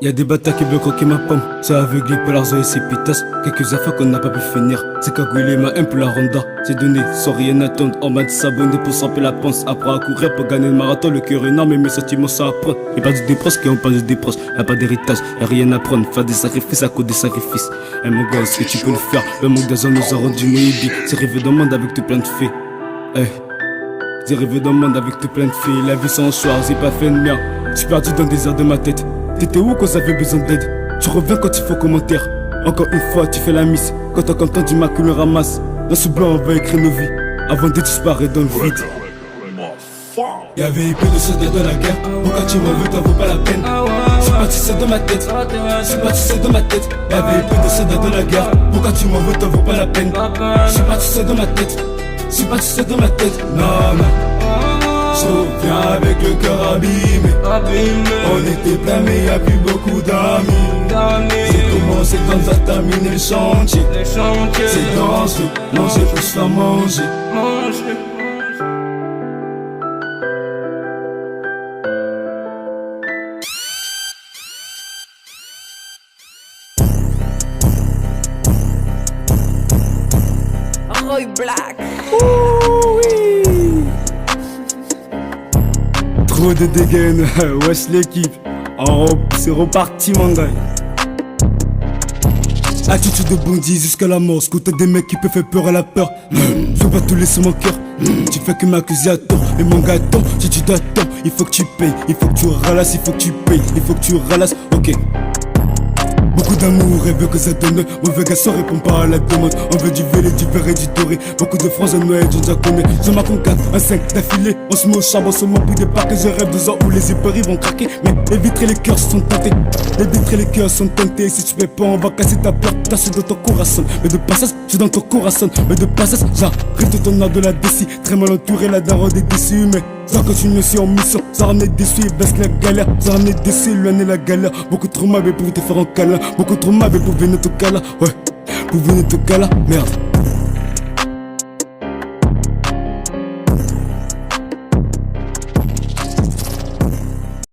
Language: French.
Y'a des bâtards qui veulent croquer ma pomme. C'est aveuglé pour leurs yeux et ses pitasses. Quelques affaires qu'on n'a pas pu finir. C'est cagoulé ma haine pour la ronda. C'est donné sans rien attendre. En mode s'abonner pour s'emper la panse. Après à courir pour gagner le marathon. Le cœur énorme et mes sentiments ça apprend. Y'a pas de déproche qui ont pas de déproche. Y'a pas d'héritage, y'a rien à prendre. Faire des sacrifices à cause des sacrifices. Eh mon gars, est-ce que tu peux le faire? Le manque d'argent nous a rendu moïdi. C'est rêver d'un monde avec tout plein de fées. Eh, j'ai rêvé d'un monde avec tout plein de filles. La vie sans choix, j'ai pas fait de mien. J'suis perdu dans des airs de ma tête. T'étais où quand j'avais besoin d'aide? Tu reviens quand il faut commentaire. Encore une fois tu fais la miss. Quand t'es content du mal que le ramasse. Dans ce blanc on va écrire nos vies avant de disparaître dans le vide. Y'avait peu de soldats dans la guerre. Pourquoi tu m'en veux, t'en vaut pas la peine. J'suis parti seul dans ma tête. J'suis parti seul dans ma tête. Y'avait peu de soldats dans la guerre. Pourquoi tu m'en veux, t'en vaut pas la peine. J'suis parti seul dans ma tête. J'suis parti seul dans ma tête. Non, non. Je reviens avec le cœur abîmé. On était plein mais y'a plus beaucoup d'amis. C'est commencé quand ça terminé le chantier. C'est dangereux, manger pour se faire manger. Roy Black. Trop de dégaines, wesh l'équipe. En robe, c'est reparti mon gars. Attitude de bandit jusqu'à la mort. Scouter des mecs qui peuvent faire peur à la peur. Je veux pas tout laisser mon cœur. Tu fais que m'accuser à tort. Mais mon gars, attends, si tu t'attends, il faut que tu payes. Il faut que tu ralasses, il faut que tu payes. Il faut que tu ralasses, ok. Beaucoup d'amour et veut que ça donne. Mauvais garçon répond pas à la demande. On veut du vélé, du verre et du doré. Beaucoup de France en Noël, j'en connais. Je marque en 4, un 5 d'affilée. On se met au charbon, on se met plus des parcs. Je rêve 2 ans où les éperies vont craquer. Mais les vitres et les cœurs sont tentés. Les vitres et les cœurs sont tentés. Si tu paies pas, on va casser ta porte. T'as dans ton corazon. Mais de passage, je suis dans ton corazon. Mais de passage, j'arrive de ton nord de la déci. Très mal entouré, la daronne est déçue. Mais ça continue aussi en mission. Ça en est déçu, il baisse la galère. Ça en est déçu, loin est la galère. Beaucoup trop mal pour te faire en câlin. Beaucoup trop mal pour venir te câlin. Ouais, pour venir te câlin, merde.